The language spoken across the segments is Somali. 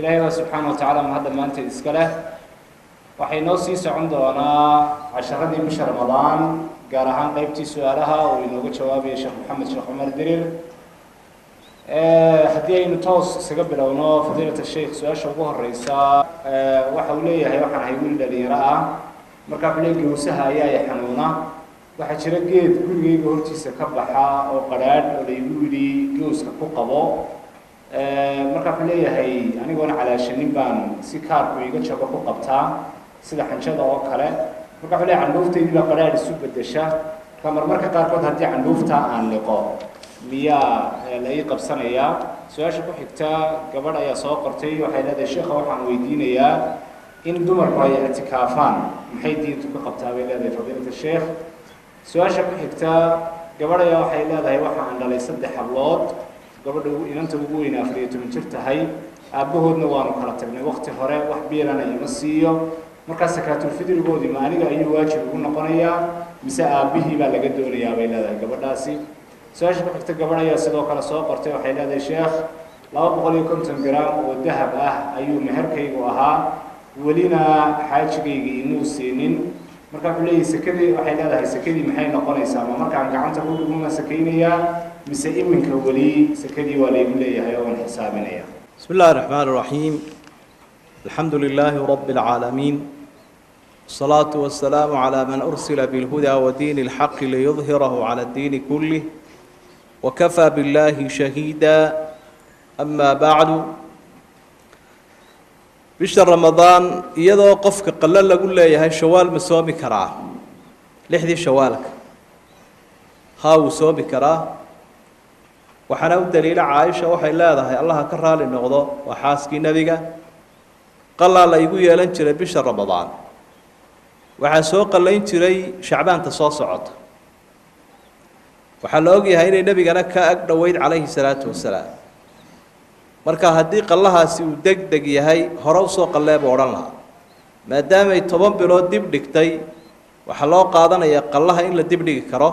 إلهي سبحانه وتعالى ما هذا ما أنت إسكاله وحين سي عندنا عشرة بشهر رمضان قارهان قيبتي سؤالها وينوجد جوابي الشيخ محمد شيخ عمر درير هدي نتوص سقبل أو فضيلة الشيخ سؤال شبوه الرئيسة وحوليه هي وحنا هيقول الذي رأى مركب ليه جوسها يا حنونة waxaa jira geed gurigeyga hortiisa ka baxa oo qaraadh oo la igu yiri gooska ku qabo marka waxaan leeyahay anigoona calaashanin baan si kaarku iga jabo ku qabtaa sida xanjada oo kale marka waxaan leeyahay candhuuftaydi baa qaraadh isu bedesha marmarka qaarkood haddii candhuufta aan liqo miyaa la ii qabsanayaa su-aasha ku xigta gabadh ayaa soo qortay waxay leedahay sheekha waxaan weydiinayaa in dumarku ay ictikaafaan maxay diintu ka qabtaa bay leedahay fadiilada sheekh su-aasha ku xigta gabadhaya waxay leedahay waxaan dhalay 3 hablood gabadha inanta ugu weyn 14 jir tahay aabahoodna waanu kala tagnay waqti hore wax biirana ima siiyo marka sakaatul fidrigoodii ma aniga ayuu waajib ugu noqonayaa mise aabihii baa laga doonayaa bay leedahay gabadhaasi su-aasha ku xigta gabadhaya sidoo kale soo qortay waxay leedahay sheekh 250 gram oo dahab ah ayuu meherkaygu ahaa welina xaajigayga inuu siinin marka wuxuu leeyahay sakadii waxay leedahay sakadii maxay noqonaysaa ma markaan gacanta ku dhigma sakaynayaa mise iminka wali sakadii waa leeyahay leeyahay oo aan xisaabinaya bismillaahir rahmaanir rahiim alhamdulillahi rabbil alamin wassalatu wassalamu ala man ursila bil huda wa dinil haqq liyudhhirahu ala ad-din kullih wa kafa billahi shahida amma ba'du bisha ramadaan iyadoo qofka qalal lagu leeyahay shawaal ma soomi karaa lixdii shawaalka uu soomi karaa waxaana u daliila Caaisha waxay leedahay Allah ka raali noqdo waa xaaskii nabiga qalal la igu yeelan jiray bisha ramadaan waxa soo qalayn jiray shacbaanta soo socota waxa la og yahay in nabigana ka ag dhaweyd calayhi salaatu wasalaam marka haddii qallahaasi uu degdeg yahay hore u soo qalleeba odhan lahaa maadaama ay 10 bilood dib dhigtay waxaa loo qaadanayaa qallaha in la dib dhigi karo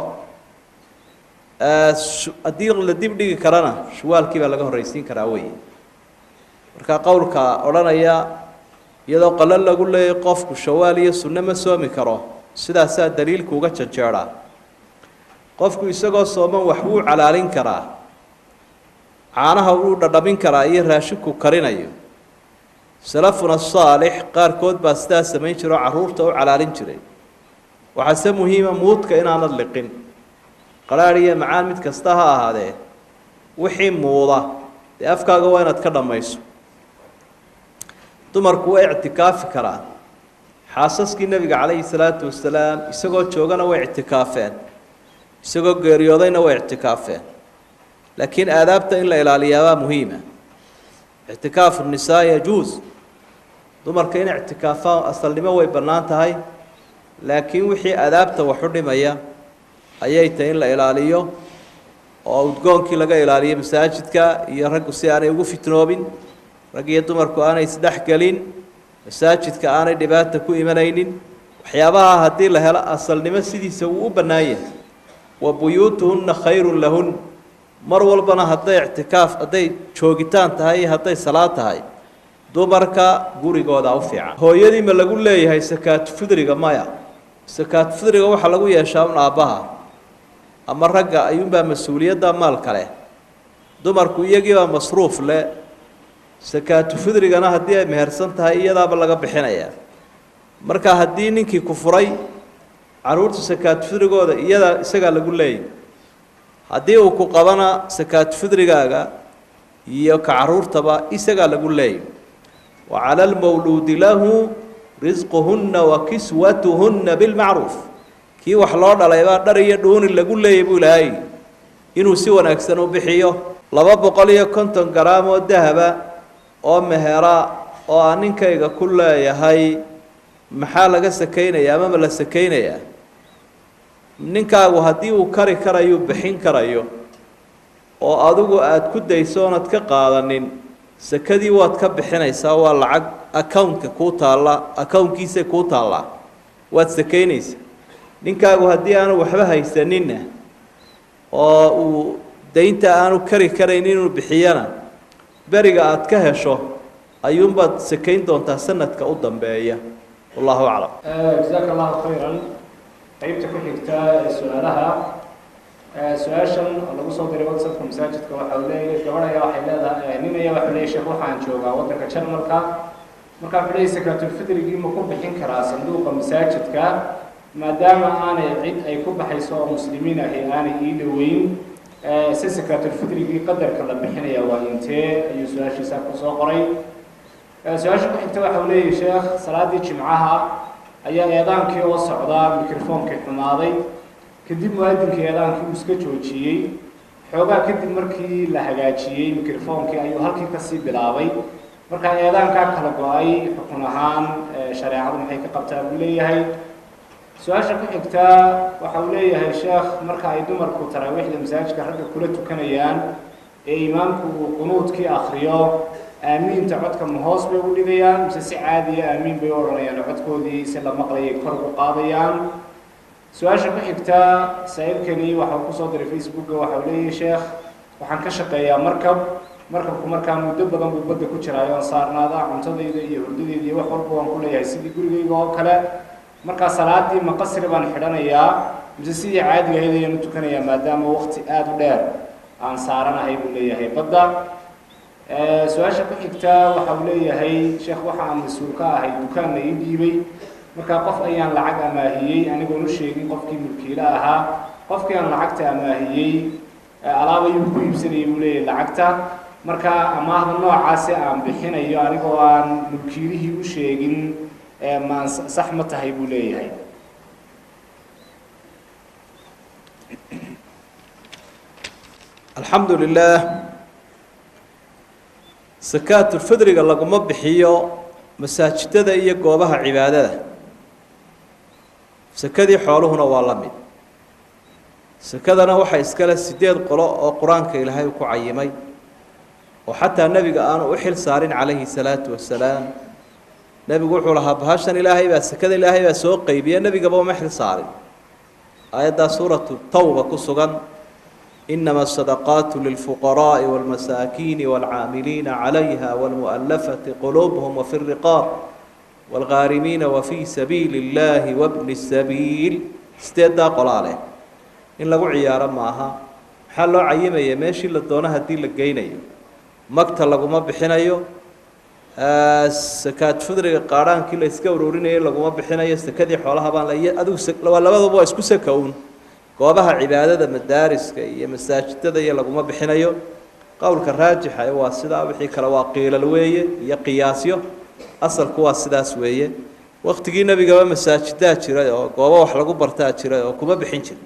haddii la dib dhigi karana shuwaalkii baa laga horreysiin karaa wey marka qowlka odhanaya iyadoo qallal lagu leeyahay qofku shawaal iyo sunno ma soomi karo sidaasaa daliilku uga janjeeraa qofku isagoo sooman wax wuu calaalin karaa caanaha uu dhadhamin karaa iyo raashinku karinayo salafuna saalix qaarkood baa sidaas samayn jiro caruurta u calaalin jiray waxaase muhiima muudka inaanad liqin qaraar iyo macaan mid kasta ha ahaadee wixii muuda dee afkaaga waa inaad ka dhammayso dumarku way ictikaafi karaan xaasaskii nabiga calayhi salaatu wasalaam isagoo joogana way ictikaafeen isagoo geeriyoodayna way ictikaafeen لكن آدابته إلا إلى اليابا مهمة اعتكاف النساء يجوز دمر كين اعتكافا أصل لما ويبنانت هاي لكن وحي آدابته وحرم أيا أيته إلا إلى اليو أو تقول كي لقى إلى اليو مساجدك يرقوا سيارة يوقف تنوبين رقي دمر كأنا يسدح قلين مساجدك أنا دبات كو إيمانين وحيابها هدي لها أصل لما سيدي سووا بناية وبيوتهن خير لهن mar walbana haday i'tikaaf haday joogitaan tahay haday salaad tahay dumarka gurigooda u fiican hooyadii ma lagu leeyahay sakaat fidriga maya sakaat fidriga waxa lagu yeeshaa aabaha ama ragga ayuunba mas'uuliyadda maal kale dumarku iyagii baa masruuf le sakaat fidrigana hadii ay mehersan tahay iyadaaba laga bixinaya marka hadii ninkii ku furay caruurta sakaat fidrigooda iyada isaga lagu leeyahay haddii uu ku qabana sakaat fidrigaaga iyo ka caruurtaba isaga lagu leeyahay wa 'ala al-mawludi lahu rizquhunna wa kiswatuhunna bil ma'ruf kii wax loo dhalay baa dhar iyo dhuuni lagu leeyahay buu ilaahay inuu si wanaagsan u bixiyo 250 gram oo dahaba oo mehera oo aan ninkayga ku leeyahay maxaa laga sakeynayaa ama la sakeynayaa ninkaagu haddii uu kari karayo bixin karayo oo adigu aad ku daysoonad ka qaadanin sakadii waad ka bixinaysaa waa lacag account-ka ku taala account-kiisa ku taala waad sakeynaysaa ninkaagu haddii aanu waxba haysaninna oo uu daynta aanu kari karayn inuu bixiyana beriga aad ka hesho ayuunbaad sakayn doontaa sanadka u dambeeya wallahu aclam. jazaaka allahu khayran. qaybta ku xigta ee su-aalaha su-aashan lagu soo diray whatsappka masaajidka waxa uu leeyahay gabadh ayaa waxay leedahay nin ayaa waxa leeyahay sheekh waxaan joogaa waddanka Jarmalka marka wuxuu leeyahay sakaatul fidrigii ma ku bixin karaa sanduuqa masaajidka maadaama aanay cid ay ku baxayso oo muslimiin ahi aanay ii dhoweyn si sakaatul fidrigii qadarka la bixinaya waa intee ayuu su-aashiisa ku soo qoray. su-aasha ku xigta waxa uu leeyahay sheekh salaadii jimcaha ayaa eedaankii oo socdaa mikrofoonkii xumaaday kadib muaadinkii eedaankii uu iska joojiyey xoogaa kadib markii la hagaajiyey mikrofoonkii ayuu halkii kasii bilaabay marka eedaankaa kala go-ay xukun ahaan shareecadu maxay ka qabtaa buu leeyahay. su-aasha ku xigta waxa uu leeyahay sheekh marka ay dumarku taraawiixda masaajidka ragga kula tukanayaan ee imaamku uu qunuudkii akriyo aamiinta codka ma hoos bay u dhigayaan mise si caadiya aamiin bay u odhanayaan codkoodii si la maqlayay kor u qaadayaan. su-aasha ku xigta saaxiibkani waxa uu kusoo diray facebooka waxa uu leeyahay sheekh waxaan ka shaqeeyaa markabku markaa muddo badan buu badda ku jiraayo aan saarnaada cuntadayda iyo hurdadayda iyo wax walba waan ku leeyahay sidii gurigayga oo kale markaa salaadii ma qasri baan xidhanayaa mise sidii caadiga ahayd ayaan u tukanayaa maadaama waqti aada u dheer aan saaranahay buu leeyahay badda. su-aasha ku xigta waxa uu leeyahay sheekh waxa aan mas-uul ka ahay dukaanna ii dhiibay markaa qof ayaan lacag amaahiyey anigoon u sheegin qofkii mulkiile ahaa qofkii aan lacagta amaahiyey alaab ayuu ku iibsanayay buu leeyahay lacagta markaa amaahda noocaasi aan bixinayo anigoo aan mulkiilihii u sheegin maan sax ma tahay buu leeyahay. alxamdu lilah sakaatulfidriga laguma bixiyo masaajidada iyo goobaha cibaadada sakadii xooluhuna waa la mid sakadana waxaa iskale 8 qolo oo qur-aanka ilaahay ku cayimay oo xataa nebiga aanu u xil saarin calayhi salaatu wasalaam nebigu wuxuu lahaa bahashan ilaahay baa sakada ilaahay baa soo qaybiya nebigaba uma xil saarin aayaddaa suuratu tawba ku sugan إنما الصدقات للفقراء والمساكين والعاملين عليها والمؤلفة قلوبهم وفي الرقاب والغارمين وفي سبيل الله وابن السبيل استيدا قلاله إن لقوا عيارا معها حلو عيما يماشي للدونها دي لقينيو مقتل لقوا ما بحنايو سكات فدري قاران كلا يسكورورينيو لقوا ما بحنايو سكادي حولها بان لا أدو ولا بدو اسكو سكون goobaha cibaadada madaariska iyo masaajidada iyo laguma bixinayo qowlka raajixa waa sidaa wixii kale waa qiilal weeye iyo qiyaasyo asalku waa sidaas weeye waqtigii nabigaba masaajidaa jiray oo goobo wax lagu bartaa jiray oo kuma bixin jirin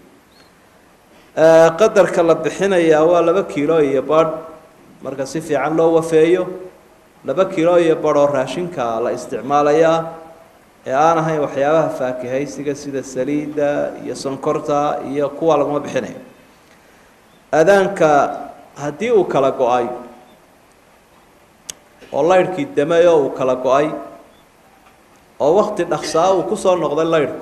qadarka la bixinayaa waa 2 kiilo iyo badh marka si fiican loo wafeeyo 2 kiilo iyo badh oo raashinka la isticmaalayaa ee aan ahayn waxyaabaha faakihaysiga sida saliida iyo sonkorta iyo kuwa laguma bixinayo adaanka haddii uu kala go-ay oo laydhkii damayo uu kala go-ay oo waqti dhaqsaa uu kusoo noqday laydhku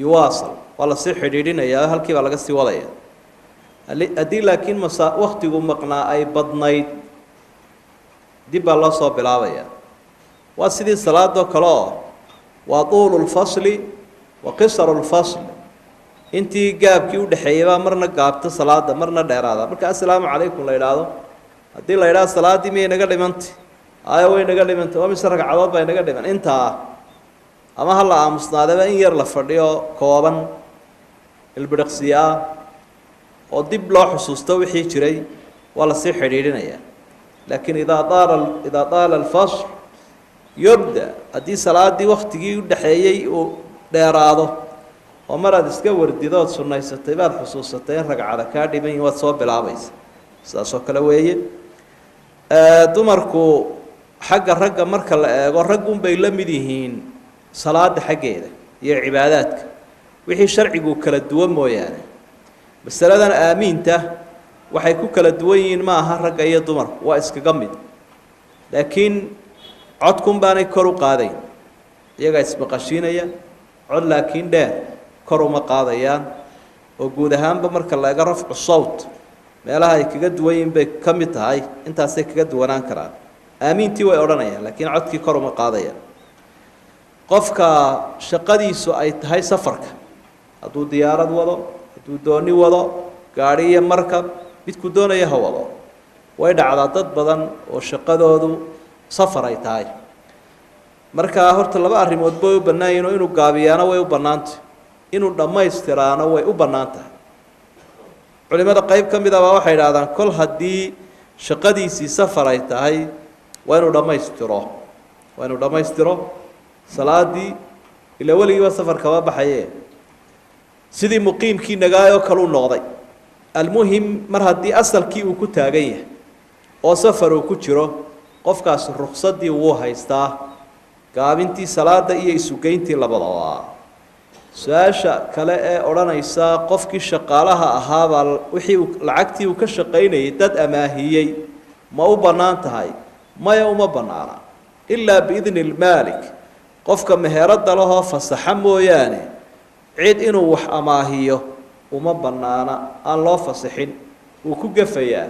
yuwaasal waa lasii xidhiidhinayaa halkii baa laga sii wadaya haddii laakiin waqtigu maqnaa ay badnayd dib baa loo soo bilaabaya waa sidii salaadoo kale oo waa طuul الفصل وaqصر الفصل intii gaabkii u dhaxeeyay marna gaabta salaada marna dheeraada marka assalaamu calaykum la yiraahdo hadii la yiraahdo salaadii may naga dhimantay ay way naga dhimantay waa mis ragcadood bay naga dhiman inta ama hal aamusnaadaba in yar la fadhiyo kooban ilbiriqsiya oo dib loo xusuusto wixii jiray waa la sii xidhiidhinaya laakiin idaa taala الفصل يبدأ هذه صلاة وقتي ودحيي وديرادو ومراد iska wardidood sunaysatay baad xusuusatay ragcada ka dhiban waad soo bilaabaysa saasoo kale weeye dumarku xagga ragga marka la eego raggun bay la mid yihiin salaada xageeda iyo cibaadaadka wixii sharcigu kala duwan mooyaane masaladan aamiinta waxay ku kala duwan yihiin ma aha ragga iyo dumarku waa iskaga mid laakiin codkun baanay kor u qaadayn iyaga isbaqashiinaya cod laakiin dheer kor uma qaadayaan oo guud ahaanba marka la eego rafcu sawt meelaha ay kaga duwan yihiin bay ka mid tahay intaasay kaga duwanaan karaan aamiintii way odhanayaan laakiin codkii kor uma qaadayaan qofka shaqadiisu ay tahay safarka hadduu diyaarad wado hadduu dooni wado gaadhi iyo markab midku doonaya ha wado way dhacdaa dad badan oo shaqadoodu safar ay tahay markaa horta laba arrimood bay u bannaan yihiin oo inuu gaabiyaano way u bannaantahay inuu dhammaystiraano way u bannaan tahay culimada qayb ka mid a baa waxay idhahdaan kol haddii shaqadiisii safar ay tahay waa inuu dhammaystiro salaadii ilaa weligiiba safar kama baxaye sidii muqiimkii nagaayoo kale u noqday almuhim mar haddii asalkii uu ku taagan yahay oo safar uu ku jiro qofkaasi ruksadii wuu haystaa gaabintii salaada iyo isugeyntii labadaba su-aasha kale ee odhanaysa qofkii shaqaalaha ahaabaa wixii lacagtii uu ka shaqaynayay dad amaahiyey ma u bannaan tahay maya uma bannaana ilaa biidni lmaalik qofka meherada lahoo fasaxa mooyaane cid inuu wax amaahiyo uma bannaana aan loo fasaxin wuu ku gafayaa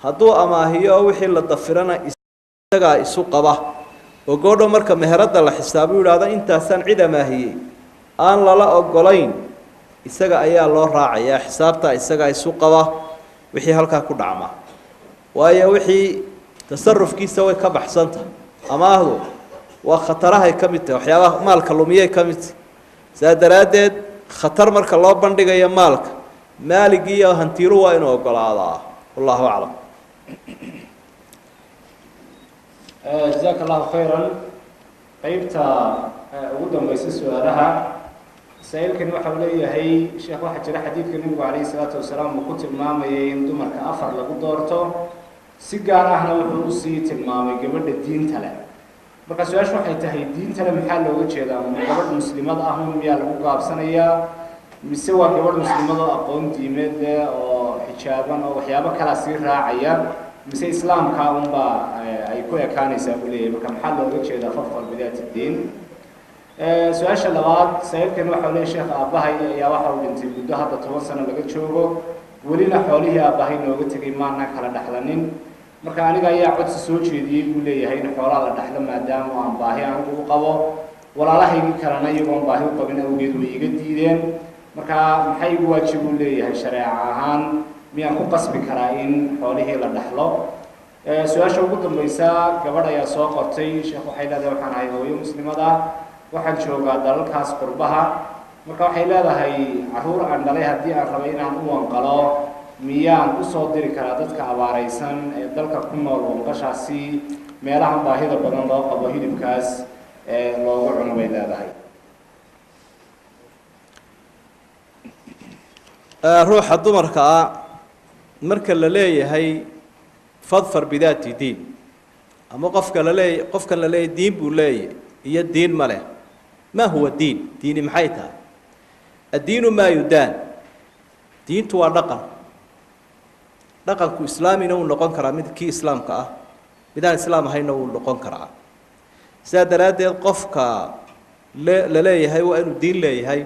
hadduu amaahiyo oo wixii la dafirana isagaa isu qaba oo goodho marka meherada la xisaabo yidhaahdo intaasaan cid amaahiyey aan lala ogolayn isaga ayaa loo raacayaa xisaabtaa isagaa isu qaba wixii halkaa ku dhacma waayo wixii tasarufkiisa way ka baxsantahay amaahdu waa khatarahay ka mid tahay waxyaabaha maalka lumiyay ka mid tahay saa daraaddeed khatar marka loo bandhigayo maalka maaligii iyo hantiilu waa inuu ogolaadaa wallahu aclam jazaaka allahu khayran qeybta ugu dambaysa su-aalaha saa-iilkani waxa uu leeyahay sheekh waxaa jira xadiidka nebigu calayhi salaatu wasalaam uu ku tilmaamayay in dumarka 4 lagu doorto si gaar ahna wuxuu usii tilmaamay gabadha diinta leh marka su-aashu waxay tahay diinta leh maxaa looga jeedaa gabadh muslimad ah miyaa lagu gaabsanayaa mise waa gabadh muslimad oo aqoon diimeed leh oo xijaaban oo waxyaabo kala sii raacaya mise islaamka unbaa ay ku ekaanaysaa buu leeyahay marka maxaa looga jeedaa fadfal bidaat diin su-aasha labaad saa-iilkan waxa uu leeyahay sheekh aabbahay ayaa waxa uu dhintay muddo hadda 10 sano laga joogo welina xoolihii aabbahay nooga tegay maana kala dhaxlanin marka aniga ayaa codsi soo jeediyey buu leeyahay in xoolaha la dhaxlo maadaama aan baahi anigu u qabo walaalahaygii kalena iyagoon baahi u qabin awgeed way iga diideen marka maxay igu waajib uu leeyahay shareeca ahaan miyaan ku qasbi karaa in xoolihii la dhaxlo su-aasha ugu dambaysa gabadh ayaa soo qortay sheekh waxay leedahay waxaan ahay hooyo muslimad ah waxaan joogaa dalalkaas qurbaha marka waxay leedahay caruur aan dhalay haddii aan rabay inaan u wanqalo miyaan usoo diri karaa dadka abaaraysan ee dalka ku nool wanqashaasi meelahan baahida badan loo qabo hilibkaas loogu cuno bay leedahay ruuxa dumarka ah marka la leeyahay fadfar bidaati diin ama qofkan la leeyahay diin buu leeyahay iyo diin ma leh ma huwa diin diini maxay tahay addiinu maa yudaan diintu waa dhaqanku islaamina uu noqon karaa mid kii islaamka ah midaan islaam ahayna uu noqon karaa sidaa daraaddeed qofka la leeyahay waa inuu diin leeyahay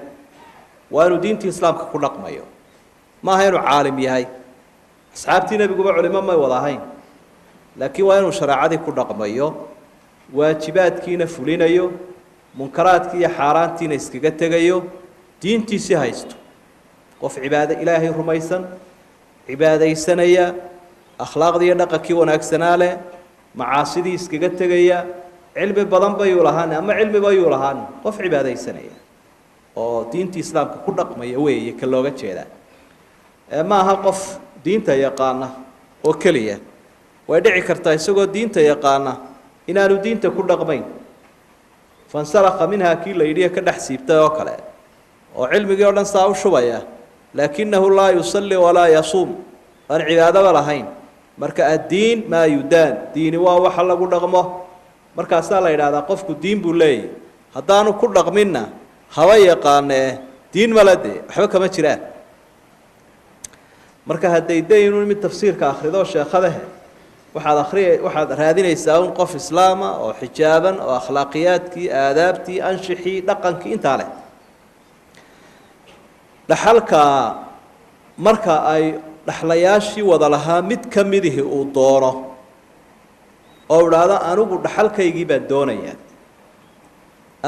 waa inuu diintii islaamka ku dhaqmayo ma aha inuu caalim yahay asxaabtii nebiguba culimo may wada ahayn laakiin waa inuu shareecadii ku dhaqmayo waajibaadkiina fulinayo munkaraadkii iyo xaaraantiina iskaga tegayo diintiisii haysto qof cibaado ilaahay rumaysan cibaadaysanaya akhlaaqdii iyo dhaqankii wanaagsanaa leh macaasidii iskaga tegaya cilmi badan bayuu lahaan ama cilmi bayuu lahaan qof cibaadaysanaya oo diintii islaamka ku dhaqmaya weeye ka looga jeedaa ma aha qof diinta yaqaana oo keliya way dhici kartaa isagoo diinta yaqaana inaanu diinta ku dhaqmayn fansalakha minhaa kii la yidhi ka dhex siibtay oo kale oo cilmigii oo dhan saa u shubaya laakinahu laa yusalli walaa yasuum aan cibaadaba lahayn marka addiin maa yudaan diini waa waxa lagu dhaqmo markaasaa la yidhahdaa qofku diin buu leeyahy haddaanu ku dhaqminna haba yaqaanee diin male dee waxba kama jiraan marka hadday daynu mid tafsiirka akhrido sheekhadahe waxaad raadinaysaa un qof islaama oo xijaaban oo akhlaaqiyaadkii aadaabtii anshixii dhaqankii intaa leh dhaxalka marka ay dhaxlayaashii wada lahaa mid ka midihii uu doono oo idhaahdo anigu dhaxalkaygii baan doonayaa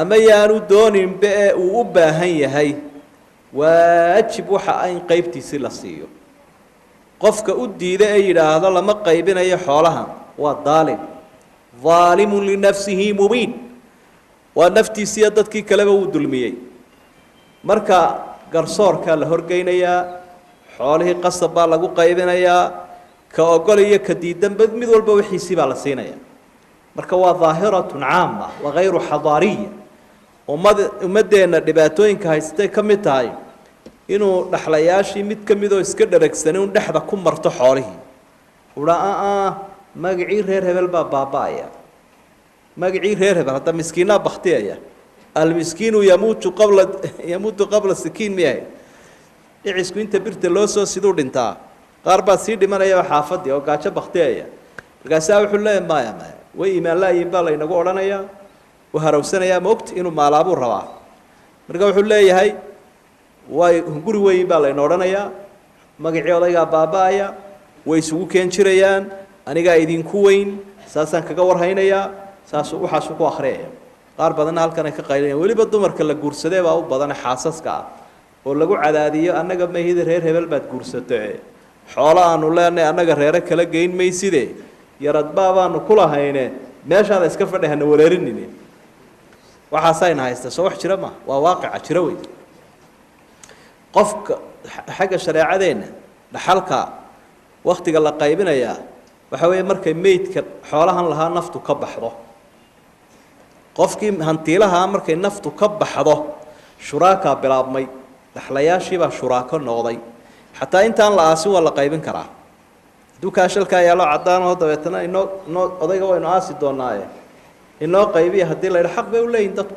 ama yaanu dooninba ee uu u baahan yahay waajib waxa in qaybtiisii la siiyo qofka u diida ee yidhaahdo lama qaybinayo xoolahan waa daalim daalimun linafsihi mubiin waa naftiisiiyo dadkii kaleba uu dulmiyey marka garsoorkaa la horgeynayaa xoolihii qasab baa lagu qaybinayaa ka ogol iyo ka diidanba mid walba wixiisii baa la siinaya marka waa daahiratun caama waa hayru xadaariya ummadeenna dhibaatooyinka haystay ka mid tahay inuu dhaxlayaashii mid ka midoo iska dharagsanay un dhexda ku marto xoolihii uhaa magacii reer hebel baa baaba-aya magacii reer hebel hadda miskiinaa baktiyaya almiskiinu yamuutu qabla sikiin miyahay dhicisku inta birta loo soo siduu dhintaa qaar baa sii dhimanayaba xaafadii oo gaajo baktiyaya markaasaa wuxuu leeyahy maya way imaan laayiin baa laynagu odhanayaa u harawsanayaa maogta inuu maalaabuu rabaa marka wuxuu leeyahay way guri weyn baa layna odhanayaa magacii odaygaa baaba-aya way isugu keen jirayaan anigaa idinku weyn saasaan kaga warhaynayaa waxaasuu ku akhriyaya qaar badanna halkan ay ka qaylinayaan weliba dumarka la guursadee baa u badane xaasaska ah oo lagu cadaadiyo annaga mahida reer hebel baad guursato xoolo aanu leenahay annaga reere kala geyn mayside yaradbaa baanu ku lahayne meeshaada iska fadhi hana wareerinine waxaasayna haysta soo wax jira ma waa waaqica jira wey qofka xagga shareecadeenna dhaxalka waktiga la qaybinayaa waxa weeye markay meydka xoolahan lahaa naftu ka baxdo qofkii hantiilahaa markay naftu ka baxdo shuraakaa bilaabmay dhaxlayaashiibaa shuraako noqday xataa intaan la aasin waa la qaybin karaa hadduu kaashalkaa yaalo caddaanoo dabeetana inoo odayga waynu aasi doonaaye inoo qaybiya haddii la yidha xaq bay u leeyihin dadku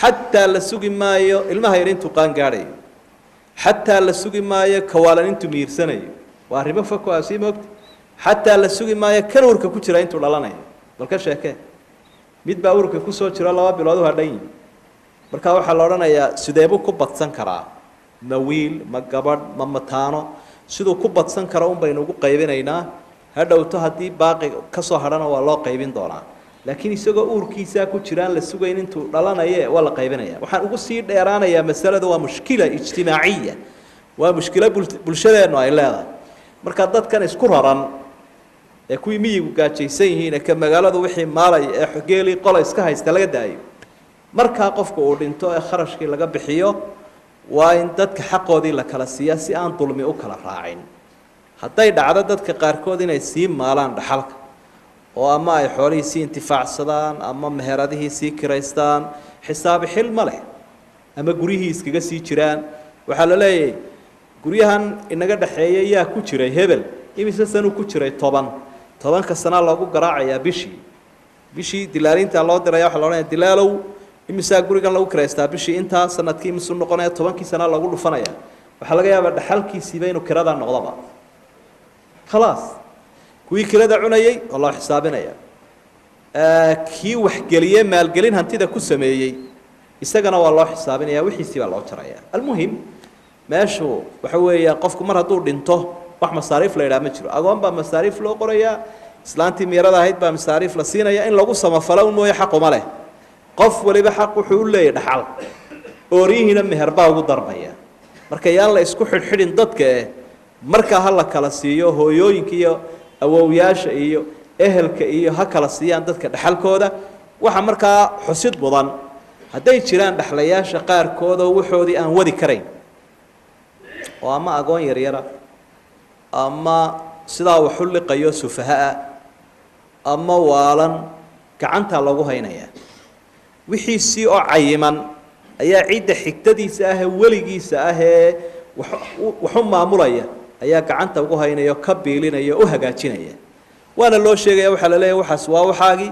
xataa la sugi maayo ilmaha yar intuu qaan gaadhayo xataa la sugi maayo kawaalan intuu miirsanayo waa arrimo fako a sii moogta xataa la sugi maayo kan urka ku jira intuu dhalanayo bal ka sheekee mid baa urka kusoo jiro 2 bilood u hadhan yihin markaa waxaa la odhanayaa sideebuu ku badsan karaa ma wiil ma gabadh ma mataano siduu ku badsan karo un baynu ugu qaybinaynaa hadhowto haddii baaqi ka soo hadhana waa loo qaybin doonaa laakiin isagoo uurkiisaa ku jiraan la sugayn intuu dhalanaye waa la qaybinaya waxaan ugu sii dheeraanayaa masalada waa mushkila ijtimaaciya waa mushkilo bulshadeennu ay leedahay markaa dadkan isku raran ee kuwii miyigu gaajaysan yihiin ee ka magaaladu wixii maalay ee geelii qola iska haysta laga daayo markaa qofku uu dhinto ee kharashkii laga bixiyo waa in dadka xaqoodii la kala siiyaa si aan dulmi u kala raacin hadday dhacdo dadka qaarkood inay sii maalaan dhaxalka oo ama ay xoolihii sii intifaacsadaan ama meheradihii sii kiraystaan xisaabi xil ma leh ama guryihii iskaga sii jiraan waxaa la leeyahay guryahan inaga dhaxeeyay yaa ku jiray hebel imise sanu ku jiray 10 sana loogu garaacayaa bishii dilaalinta loo diraya waxa la oranayaa dilaalow imisa gurigan lagu kireystaa bishii inta sanadkii misu noqonaya 10 sana lagu dhufanaya waxa laga yaabaa dhaxalkiisiiba inuu kirada noqdaba خلاص kuwii kirada cunayay oo loo xisaabinaya kii wax geliye maal gelin hantida ku sameeyay isagana waa loo xisaabinaya wixiisii baa loo jaraya almuhim meeshu waxa weeyaa qofku mar hadduu dhinto wax masaariif la yiraahdo ma jiro agoon baa masaariif loo qorayaa islaantii meerada ahayd baa masaariif la siinaya in lagu samafalo mooy xaq uma leh qof waliba xaq wuxuu u leeyahay dhaxal oorihiina meher baa ugu darbaya marka yaan la isku xidhxidhin dadka marka hal la kala siiyo hooyooyinka iyo awowyaasha iyo ehelka iyo ha kala siiyaan dadka dhaxalkooda waxa markaa xusid mudan hadday jiraan dhaxlayaasha qaarkood oo waxoodii aan wadi karayn oo ama agoon yaryara ama sidaa wax u liqayo sufaha ama waalan gacanta lagu haynaya wixiisii oo cayiman ayaa ciidda xigtadiisa ah weligiisa ah wax u maamulaya ayaa gacanta ugu haynaya ka biilinaya oo hagaajinaya waana loo sheegaya waxa la leeyahay waxaas waa waxaagi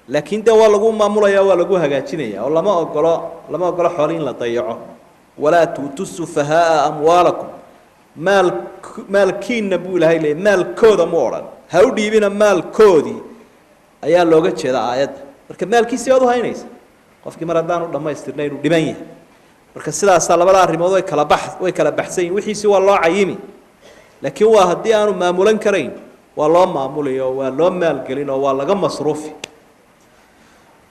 laakiin de waa lagu maamulaya waa lagu hagaajinaya oo lama ogolo xoolin la dayaco wala tutusufaha amwalakum maalkiina buu ilaahay leeyahay maalkooda ma oran ha u dhiibina maalkoodii ayaa looga jeeda aayadda marka maalkiisii aad u haynaysa qofkii mar haddaan u dhammaystirnay inuu dhiban yahay marka sidaasaa labada arrimood way kala baxsan yihiin wixiisii waa loo cayimi laakiin waa haddii aanu maamulan karayn waa loo maamulayo waa loo maalgelin oo waa laga masruufi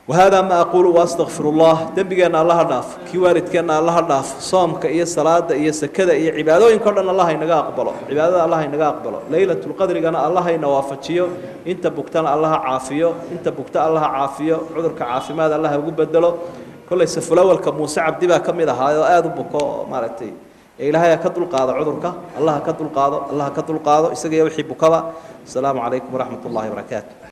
وهذا ما أقول وأستغفر الله دنبجنا الله ضاف كوارد كنا الله ضاف صومك إيه صلاة إيه سكدة إيه عبادة إن كنا الله ينجا أقبله عبادة الله ينجا أقبله ليلة القدر جنا الله ينوافتشيو أنت بكتنا الله عافيه أنت بكت الله عافيه عذرك عافي ماذا الله يقول بدله كل يسفل أول كموسى عبد بقى كم إذا هذا آذ بكاء مالتي إلهي كتر القاضي عذرك الله كتر القاضي الله كتر القاضي يسقي يحب كذا السلام عليكم ورحمة الله وبركاته